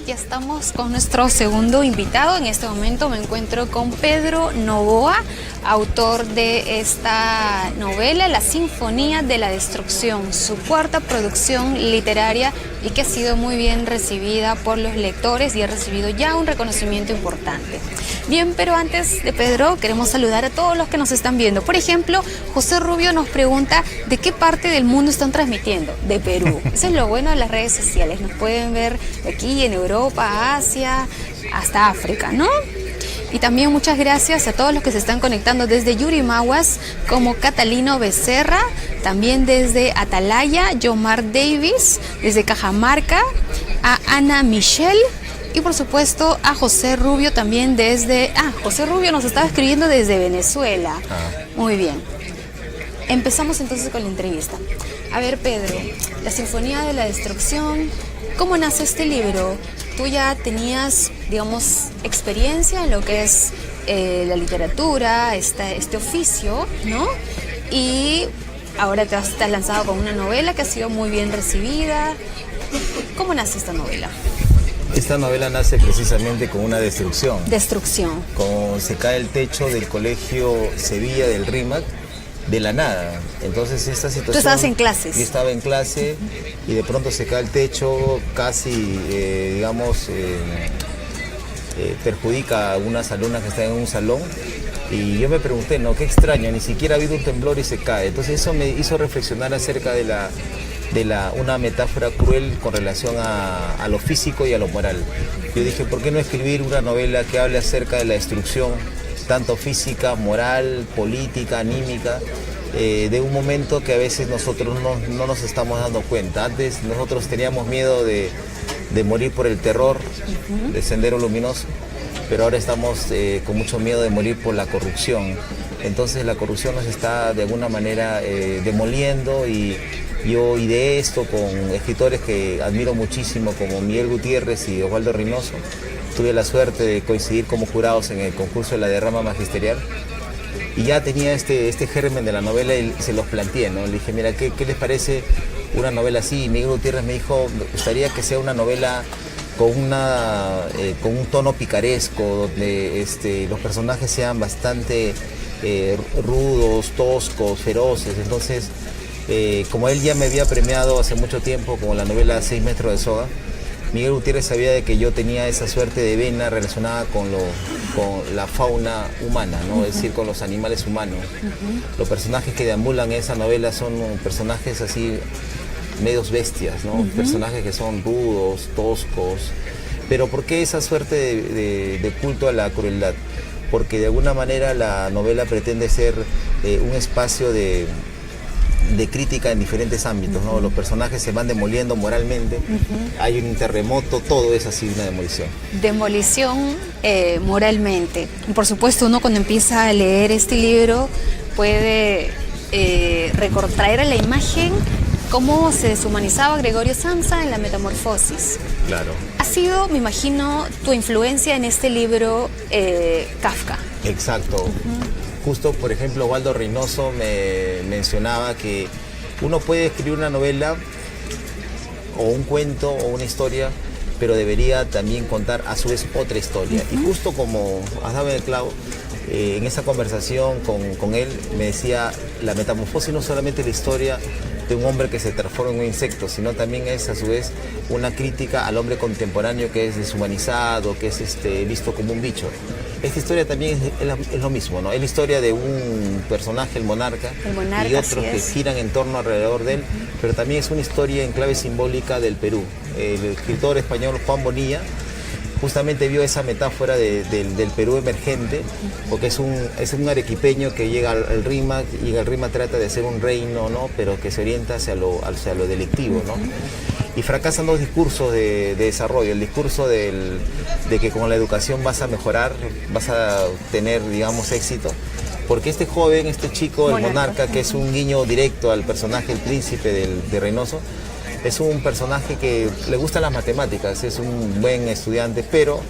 Estamos con nuestro segundo invitado. En este momento me encuentro con Pedro Novoa, autor de esta novela, La Sinfonía de la Destrucción, su cuarta producción literaria y que ha sido muy bien recibida por los lectores y ha recibido ya un reconocimiento importante. Bien, pero antes de Pedro, queremos saludar a todos los que nos están viendo. Por ejemplo, José Rubio nos pregunta de qué parte del mundo están transmitiendo. De Perú. Eso es lo bueno de las redes sociales. Nos pueden ver aquí en Europa, Asia, hasta África, ¿no? Y también muchas gracias a todos los que se están conectando desde Yurimaguas, como Catalino Becerra, también desde Atalaya, Yomar Davis, desde Cajamarca, a Ana Michelle y por supuesto a José Rubio también desde... José Rubio nos estaba escribiendo desde Venezuela. Muy bien. Empezamos entonces con la entrevista. A ver, Pedro, La Sinfonía de la Destrucción, ¿cómo nace este libro? Tú ya tenías, digamos, experiencia en lo que es la literatura, este oficio, ¿no? Y ahora te has lanzado con una novela que ha sido muy bien recibida. ¿Cómo nace esta novela? Esta novela nace precisamente con una destrucción. Destrucción. Como se cae el techo del colegio Sevilla del RIMAC, de la nada. Entonces esta situación... ¿Tú estabas en clases? Yo estaba en clase y de pronto se cae el techo, casi, perjudica a unas alumnas que están en un salón. Y yo me pregunté, ¿no? Qué extraño, ni siquiera ha habido un temblor y se cae. Entonces eso me hizo reflexionar acerca de una metáfora cruel con relación a lo físico y a lo moral. Yo dije, ¿por qué no escribir una novela que hable acerca de la destrucción, tanto física, moral, política, anímica, de un momento que a veces nosotros no nos estamos dando cuenta? Antes nosotros teníamos miedo de morir por el terror de Sendero Luminoso, pero ahora estamos con mucho miedo de morir por la corrupción. Entonces la corrupción nos está de alguna manera demoliendo y yo ideé esto con escritores que admiro muchísimo como Miguel Gutiérrez y Osvaldo Reynoso. Tuve la suerte de coincidir como jurados en el concurso de la derrama magisterial y ya tenía este germen de la novela y se los planteé, ¿no? Le dije, mira, ¿qué les parece una novela así? Y Miguel Gutiérrez me dijo, me gustaría que sea una novela con un tono picaresco, donde los personajes sean bastante rudos, toscos, feroces. Entonces, como él ya me había premiado hace mucho tiempo con la novela 6 metros de soga, Miguel Gutiérrez sabía de que yo tenía esa suerte de vena relacionada con la fauna humana, ¿no? Es decir, con los animales humanos. Los personajes que deambulan en esa novela son personajes así, medios bestias, ¿no? Personajes que son rudos, toscos. Pero ¿por qué esa suerte de culto a la crueldad? Porque de alguna manera la novela pretende ser un espacio de crítica en diferentes ámbitos, ¿no? Los personajes se van demoliendo moralmente, hay un terremoto, todo es así una demolición. Demolición moralmente. Por supuesto, uno cuando empieza a leer este libro puede traer a la imagen cómo se deshumanizaba Gregorio Samsa en La Metamorfosis. Claro. Ha sido, me imagino, tu influencia en este libro Kafka. Exacto. Justo, por ejemplo, Osvaldo Reynoso me mencionaba que uno puede escribir una novela o un cuento o una historia, pero debería también contar a su vez otra historia. Y justo como has dado en el clavo, en esa conversación con él me decía, la metamorfosis no solamente la historia de un hombre que se transforma en un insecto, sino también es a su vez una crítica al hombre contemporáneo que es deshumanizado, que es visto como un bicho. Esta historia también es lo mismo, ¿no? Es la historia de un personaje, el monarca y otros que giran en torno alrededor de él, pero también es una historia en clave simbólica del Perú. El escritor español Juan Bonilla justamente vio esa metáfora del Perú emergente, porque es un arequipeño que llega al RIMAC y el RIMAC trata de ser un reino, ¿no? Pero que se orienta hacia lo delictivo, ¿no? Y fracasan dos discursos de desarrollo. El discurso de que con la educación vas a mejorar, vas a tener, digamos, éxito. Porque este joven, este chico, el monarca, que es un guiño directo al personaje, el príncipe de Reynoso, Es un personaje que le gustan las matemáticas, es un buen estudiante, pero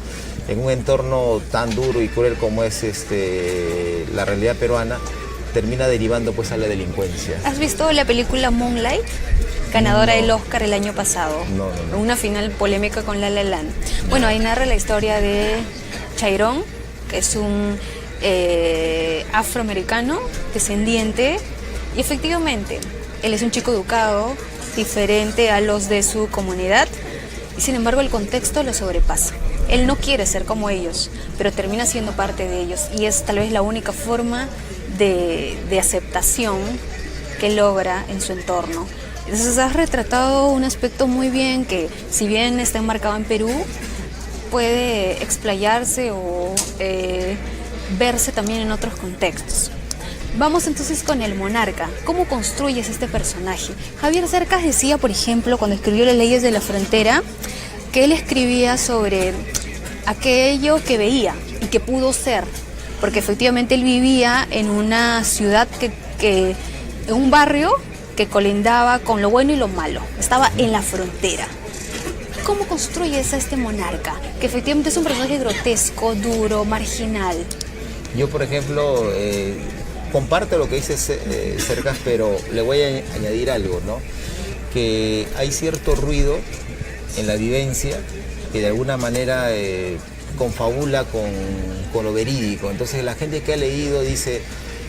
en un entorno tan duro y cruel como es la realidad peruana, termina derivando pues a la delincuencia. ¿Has visto la película Moonlight? Ganadora del Oscar el año pasado. No. Una final polémica con La La Land. Bueno, ahí narra la historia de Chairón, que es un afroamericano descendiente, y efectivamente él es un chico educado, diferente a los de su comunidad, y sin embargo el contexto lo sobrepasa. Él no quiere ser como ellos, pero termina siendo parte de ellos, y es tal vez la única forma de aceptación que logra en su entorno. Entonces has retratado un aspecto muy bien que, si bien está enmarcado en Perú, puede explayarse o verse también en otros contextos. Vamos entonces con el monarca. ¿Cómo construyes este personaje? Javier Cercas decía, por ejemplo, cuando escribió Las leyes de la frontera, que él escribía sobre aquello que veía y que pudo ser, porque efectivamente él vivía en una ciudad en un barrio que colindaba con lo bueno y lo malo, estaba en la frontera. ¿Cómo construyes a este monarca? Que efectivamente es un personaje grotesco, duro, marginal. Yo, por ejemplo, comparto lo que dice Cercas, pero le voy a añadir algo, ¿no? Que hay cierto ruido en la vivencia que de alguna manera confabula con lo verídico. Entonces la gente que ha leído dice,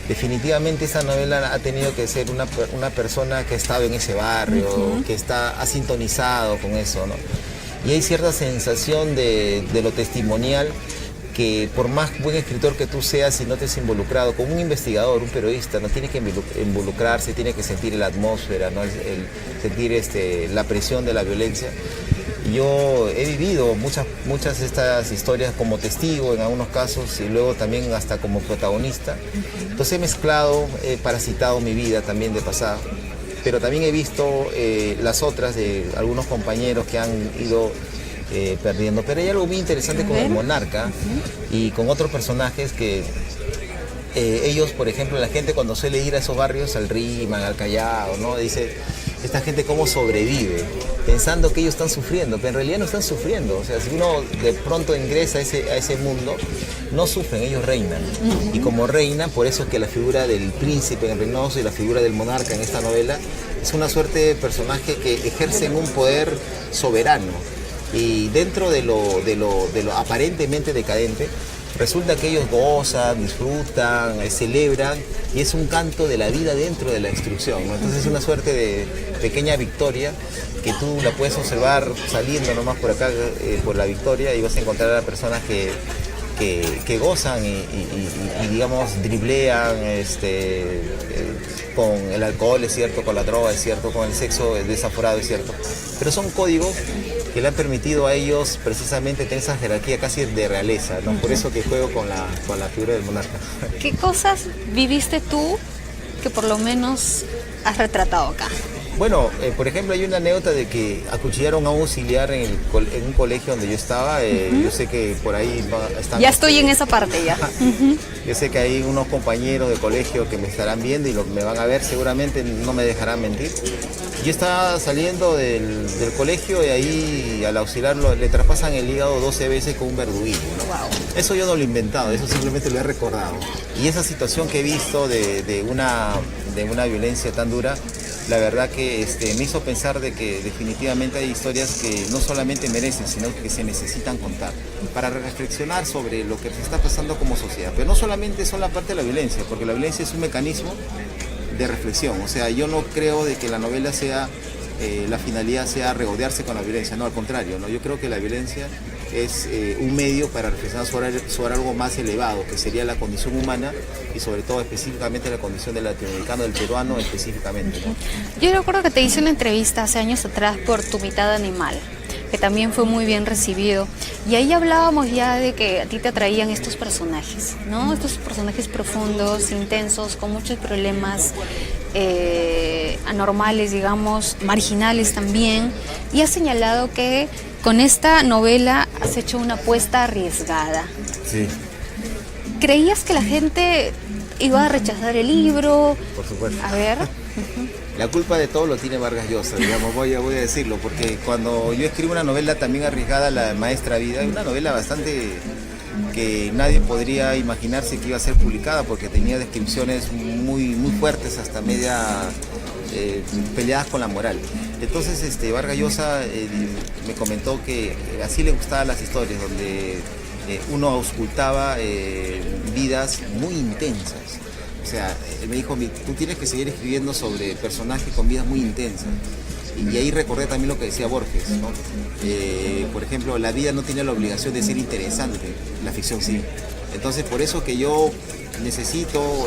definitivamente esa novela ha tenido que ser una persona que ha estado en ese barrio, que ha sintonizado con eso, ¿no? Y hay cierta sensación de lo testimonial, que por más buen escritor que tú seas, si no te has involucrado, como un investigador, un periodista, no tiene que involucrarse, tiene que sentir la atmósfera, ¿no? Sentir la presión de la violencia. Yo he vivido muchas de estas historias como testigo en algunos casos, y luego también hasta como protagonista. Entonces he mezclado, he parasitado mi vida también de pasado, pero también he visto las otras de algunos compañeros que han ido perdiendo. Pero hay algo muy interesante con el monarca y con otros personajes que ellos, por ejemplo, la gente cuando suele ir a esos barrios, al Rímac, al Callao, ¿no? Dice, esta gente cómo sobrevive, pensando que ellos están sufriendo, pero en realidad no están sufriendo. O sea, si uno de pronto ingresa a ese mundo, no sufren, ellos reinan. Y como reinan, por eso es que la figura del príncipe en Reynoso y la figura del monarca en esta novela es una suerte de personaje que ejercen un poder soberano. Y dentro de lo aparentemente decadente, resulta que ellos gozan, disfrutan, celebran, y es un canto de la vida dentro de la destrucción, ¿no? Entonces es una suerte de pequeña victoria que tú la puedes observar saliendo nomás por acá, por la Victoria, y vas a encontrar a personas que gozan y digamos driblean con el alcohol, es cierto, con la droga, es cierto, con el sexo desaforado, es cierto, pero son códigos que le han permitido a ellos precisamente tener esa jerarquía casi de realeza, ¿no? Por eso que juego con la figura del monarca. ¿Qué cosas viviste tú que por lo menos has retratado acá? Bueno, por ejemplo, hay una anécdota de que acuchillaron a un auxiliar en un colegio donde yo estaba. Yo sé que por ahí están... Ya estoy en esa parte ya. Yo sé que hay unos compañeros de colegio que me estarán viendo y me van a ver, seguramente no me dejarán mentir. Yo estaba saliendo del colegio y ahí al auxiliar le traspasan el hígado 12 veces con un verduguillo, ¿no? Wow. Eso yo no lo he inventado, eso simplemente lo he recordado. Y esa situación que he visto de una violencia tan dura, la verdad que me hizo pensar de que definitivamente hay historias que no solamente merecen, sino que se necesitan contar para reflexionar sobre lo que se está pasando como sociedad. Pero no solamente son la parte de la violencia, porque la violencia es un mecanismo de reflexión. O sea, yo no creo de que la novela sea, la finalidad sea regodearse con la violencia, no, al contrario, ¿no? Yo creo que la violencia es un medio para reflexionar sobre algo más elevado, que sería la condición humana y sobre todo específicamente la condición del latinoamericano, del peruano específicamente, ¿no? Yo recuerdo que te hice una entrevista hace años atrás por Tu mitad animal, que también fue muy bien recibido, y ahí hablábamos ya de que a ti te atraían estos personajes, ¿no? Estos personajes profundos, intensos, con muchos problemas anormales, digamos, marginales también, y has señalado que con esta novela has hecho una apuesta arriesgada. Sí. ¿Creías que la gente iba a rechazar el libro? Por supuesto. A ver. La culpa de todo lo tiene Vargas Llosa, digamos, voy a decirlo, porque cuando yo escribo una novela también arriesgada, La Maestra Vida, una novela bastante que nadie podría imaginarse que iba a ser publicada, porque tenía descripciones muy fuertes, hasta media peleadas con la moral. Entonces Vargas Llosa me comentó que así le gustaban las historias, donde uno auscultaba vidas muy intensas. O sea, él me dijo, tú tienes que seguir escribiendo sobre personajes con vidas muy intensas. Y ahí recordé también lo que decía Borges, ¿no? Por ejemplo, la vida no tiene la obligación de ser interesante, la ficción sí. Entonces, por eso que yo necesito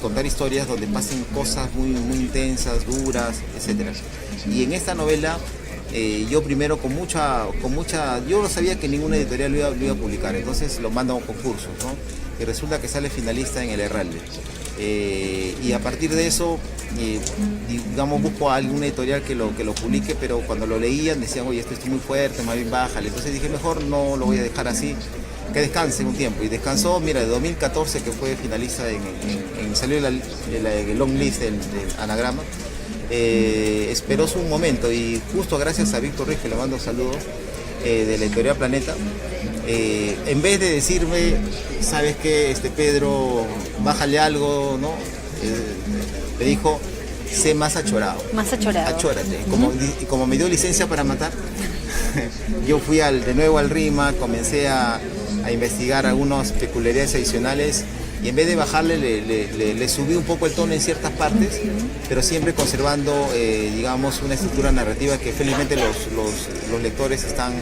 contar historias donde pasen cosas muy intensas, duras, etc. Y en esta novela, yo primero con mucha, yo no sabía que ninguna editorial lo iba a publicar, entonces lo mando a un concurso, ¿no? Y resulta que sale finalista en el Herralde. Y a partir de eso, digamos, busco a alguna editorial que lo publique, pero cuando lo leían decían, oye, esto está muy fuerte, más bien bájale. Entonces dije, mejor no lo voy a dejar así, que descanse un tiempo. Y descansó, mira, de 2014, que fue finalista, salió el long list del Anagrama, esperó su momento, y justo gracias a Víctor Ruiz, que le mando saludos, de la editorial Planeta, en vez de decirme, ¿sabes qué, Pedro, bájale algo, ¿no? Me dijo, sé más achorado. Más achorado. Achórate. Como me dio licencia para matar, yo fui de nuevo al RIMA, comencé a investigar algunas peculiaridades adicionales, y en vez de bajarle, le subí un poco el tono en ciertas partes, pero siempre conservando, digamos, una estructura narrativa que felizmente los lectores están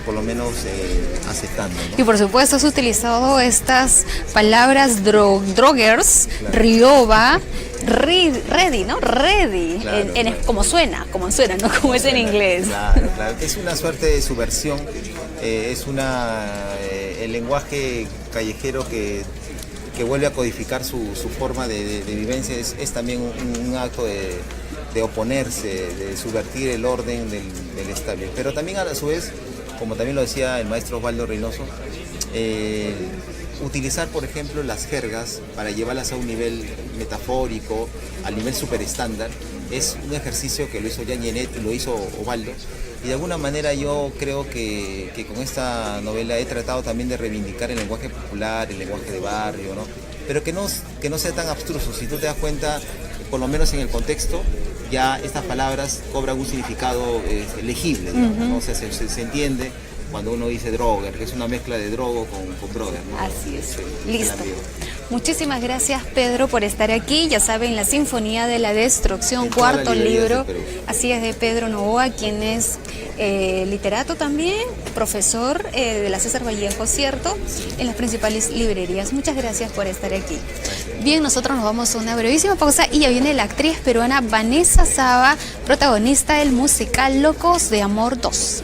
por lo menos aceptando, ¿no? Y por supuesto has utilizado estas palabras droggers, claro. Rioba, ready, ¿no? Ready, claro, claro. Como suena, ¿no? Como es en inglés. Claro. Es una suerte de subversión, es el lenguaje callejero que vuelve a codificar su forma de vivencia, es también un acto de oponerse, de subvertir el orden del estable. Pero también a su vez, como también lo decía el maestro Osvaldo Reynoso, utilizar, por ejemplo, las jergas para llevarlas a un nivel metafórico, al nivel superestándar, es un ejercicio que lo hizo Jean Genet y lo hizo Osvaldo. Y de alguna manera yo creo que con esta novela he tratado también de reivindicar el lenguaje popular, el lenguaje de barrio, ¿no? Pero que no sea tan abstruso. Si tú te das cuenta, por lo menos en el contexto, ya estas palabras cobran un significado legible, digamos, ¿no? O sea, se entiende cuando uno dice droger, que es una mezcla de drogo con droga, ¿no? Así es. Listo. Muchísimas gracias, Pedro, por estar aquí. Ya saben, La Sinfonía de la Destrucción, cuarto libro. Así es, de Pedro Novoa, quien es literato también, profesor de la César Vallejo, ¿cierto? Sí. En las principales librerías. Muchas gracias por estar aquí. Bien, nosotros nos vamos a una brevísima pausa y ya viene la actriz peruana Vanessa Saba, protagonista del musical Locos de Amor 2.